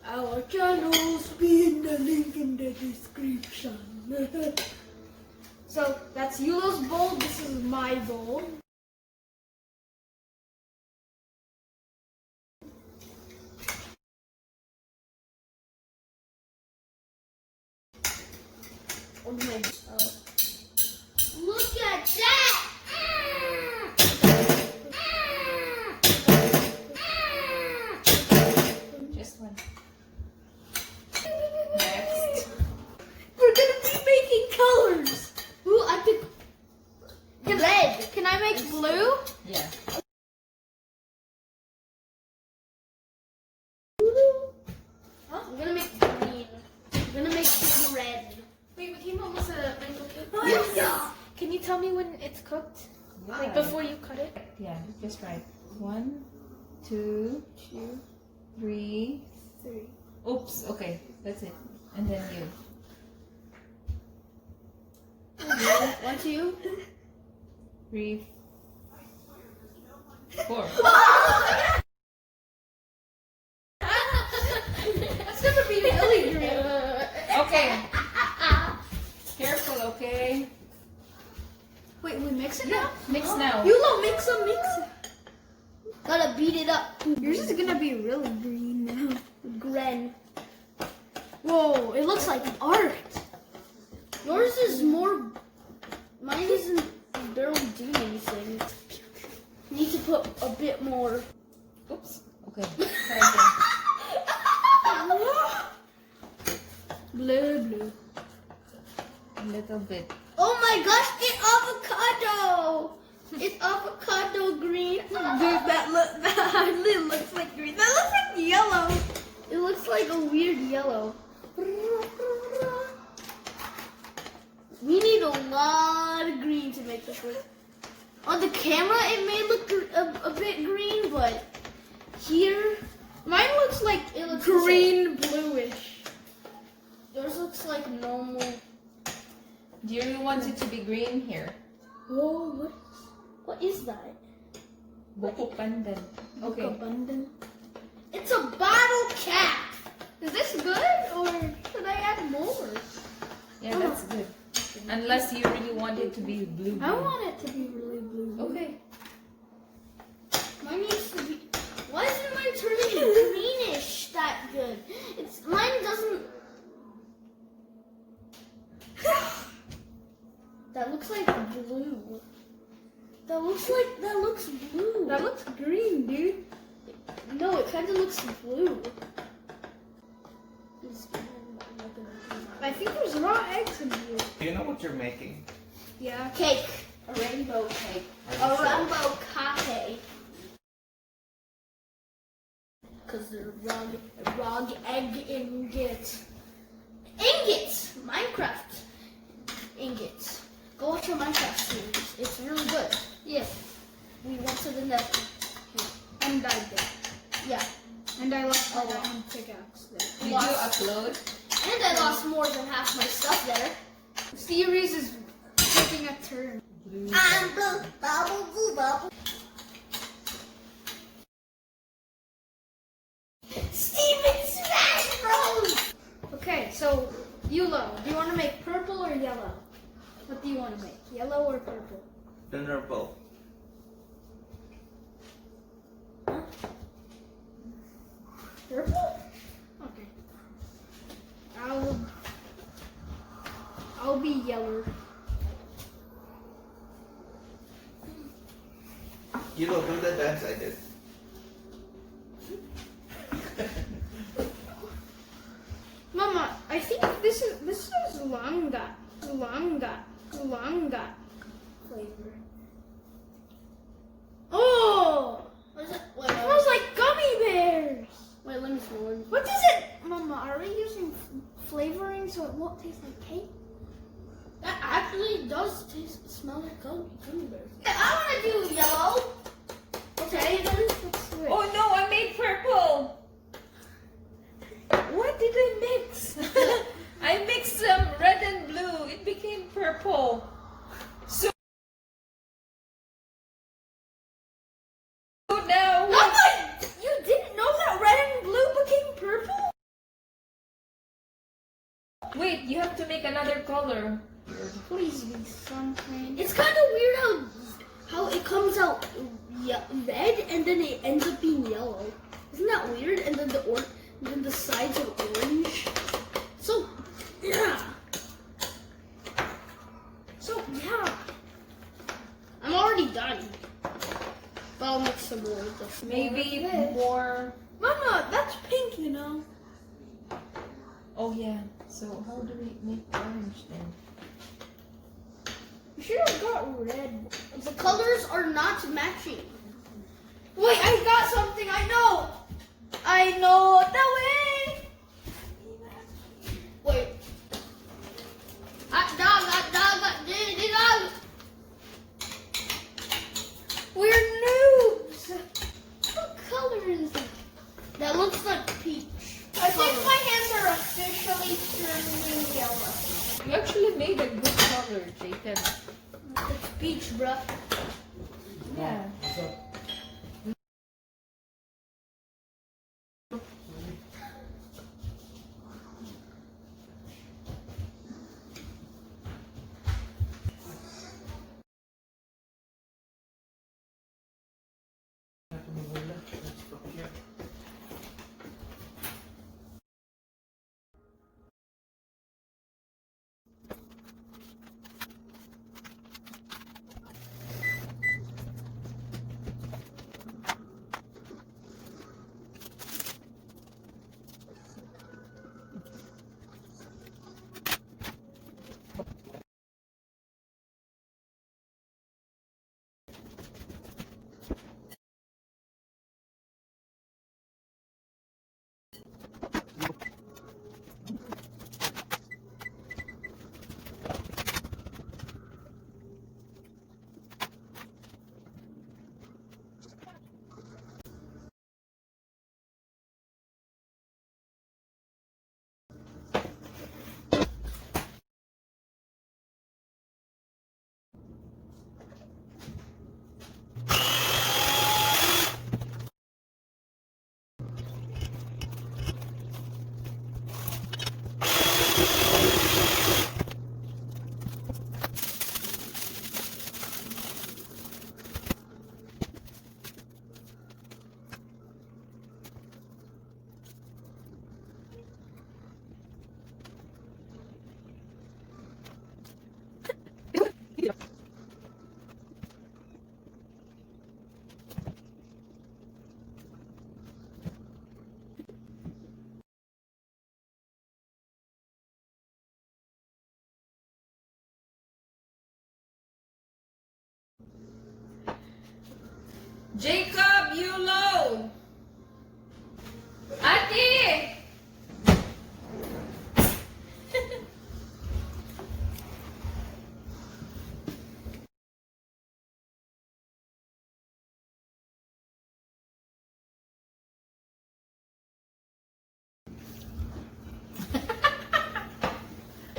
Our channels be in the link in the description. So that's Yulo's bowl. This is my bowl. Oh my! Look at that! Just one. Next. We're gonna be making colors. Ooh, I pick red. Can I make blue? Yeah. I'm gonna make green. I'm gonna make red. Wait, but Himo wants to make a cake. Oh, yes. Can you tell me when it's cooked? Like Yeah. before you cut it? Yeah, just right. 1, 2, 3. 3. Oops. Okay, that's it. And then you. 1, 2. 3, 4. That's gonna be really green. Okay. Careful, okay? Wait, we mix it now? Mix now. Yulo, mix it. Gotta beat it up. Yours is gonna be really green now. Gren. Whoa, it looks like art. Yours is more. Mine isn't barely doing anything. Need to put a bit more. Oops. Okay. Try again. Blue. A little bit. Oh my gosh, it's avocado! It's avocado green. Dude, that hardly looks like green. That looks like yellow. It looks like a weird yellow. We need a lot of green to make this look. On the camera, it may look a bit green, but here, mine looks like it looks green bluish. Yours looks like normal. Do you really want it to be green here? Whoa, what is that? Buko pandan. Okay. Abundant. It's a bottle cap. Is this good or should I add more? Yeah, that's good. Unless you really want it to be blue. I want it to be really blue. Okay. Mine needs to be. Why isn't mine turning greenish that good? Mine doesn't. That looks like blue. That looks blue. That looks green, dude. No, it kind of looks blue. I think there's raw eggs in here. Do you know what you're making? Yeah. Cake. A rainbow cake. Are you sure? Rainbow cake. Because they're raw egg ingots. Ingots! Minecraft ingots. Go watch our Minecraft series. It's really good. Yeah. We went to the nether. And died there. Yeah. And I lost my diamond pickaxe there. Did you upload? And I lost more than half my stuff there. The series is taking a turn. I'm blue, bubble. Steven Smash Bros! Okay, so Yulo, do you want to make purple or yellow? What do you want to make? Yellow or purple? Venerable. Purple? yellow. Yulo, do the dance I did. Mama, I think this is longa Flavor. Oh! What is it? Wait, It smells like gummy bears. wait, let me smell it. What does it, Mama? Are we using flavoring so it won't taste like cake? That actually does smell like gummy bears. I want to do yellow. Okay, then let's switch. Oh no, I made purple. What did I mix? I mixed some red and blue. It became purple. So now Mama, you didn't know that red and blue became purple? wait, you have to make another color. Please be something. It's kind of weird how it comes out red and then it ends up being yellow. Isn't that weird? And then the sides are orange. So yeah. So yeah. I'm already done. But I'll mix some more with this. Maybe This. more. Mama, that's pink, you know. Oh yeah. So how do we make orange then? You should have got red. The colors are not matching. Wait, I got something. I know the way. Wait. Dog. We're noobs. What color is it? That looks like peach. I think my hands are officially turning yellow. You actually made a good color, Jacob. It's peach, bruh. Yeah. Jacob, Yulo! Ate!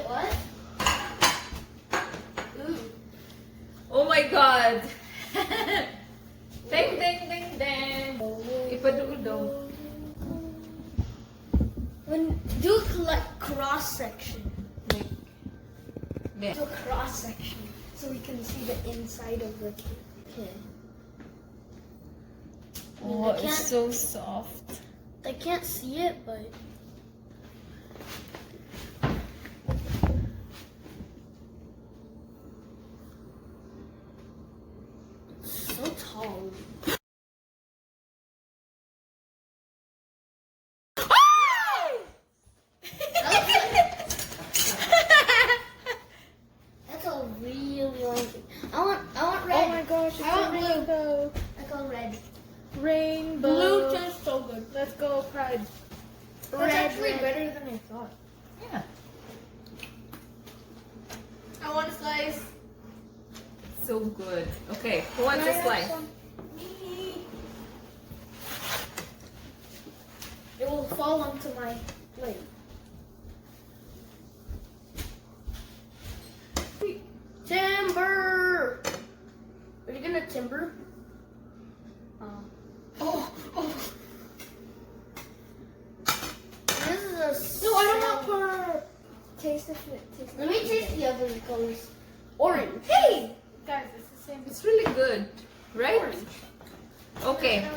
What? Ooh. Oh my god! Ding, ding, ding, ding! Ipadudo. When do like cross section. Yeah. Do a cross section so we can see the inside of the cake. Okay. Oh, I it's can't- so soft. I can't see it, but good. Okay, who wants a slice? It will fall onto my plate. Timber! Are you gonna timber? Oh. This is a. No, I don't want for taste of it. Let me taste the other colors. Orange. Hey! Guys, it's the same. It's really good, right? Orange. Okay.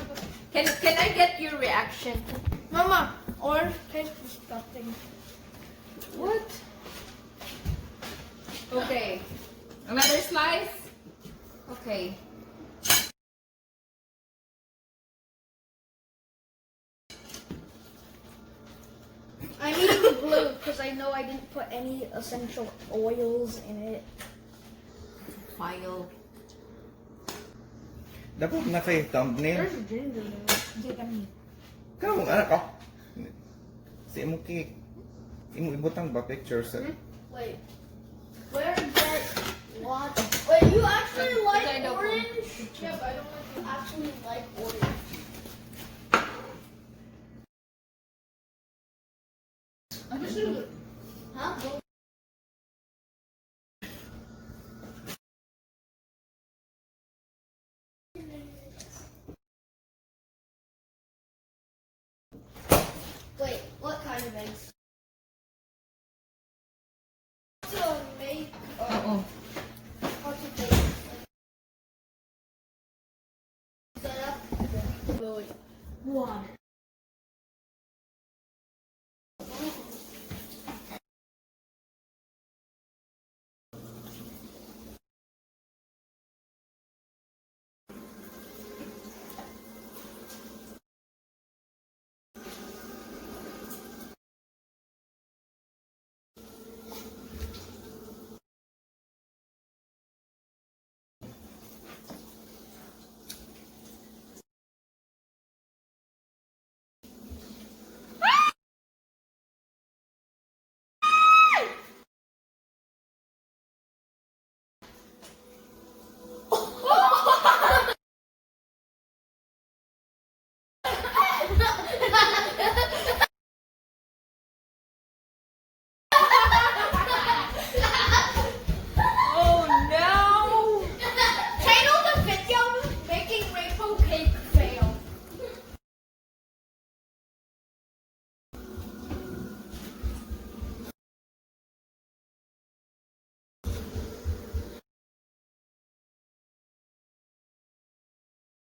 Can I get your reaction? Mama, orange tastes disgusting. What? Okay. Another slice? Okay. I'm eating blue because I know I didn't put any essential oils in it. File. Dapat na kay thumbnail. There's ginger there. Kamu anak ko. Si imo cake. Imo ibutang ba picture sa Wait. Where did what? Wait, you actually I like know. orange? Yeah, but I don't know if you actually like orange. Huh? Wait, what kind of eggs? To make Oo. how to bake set up the water.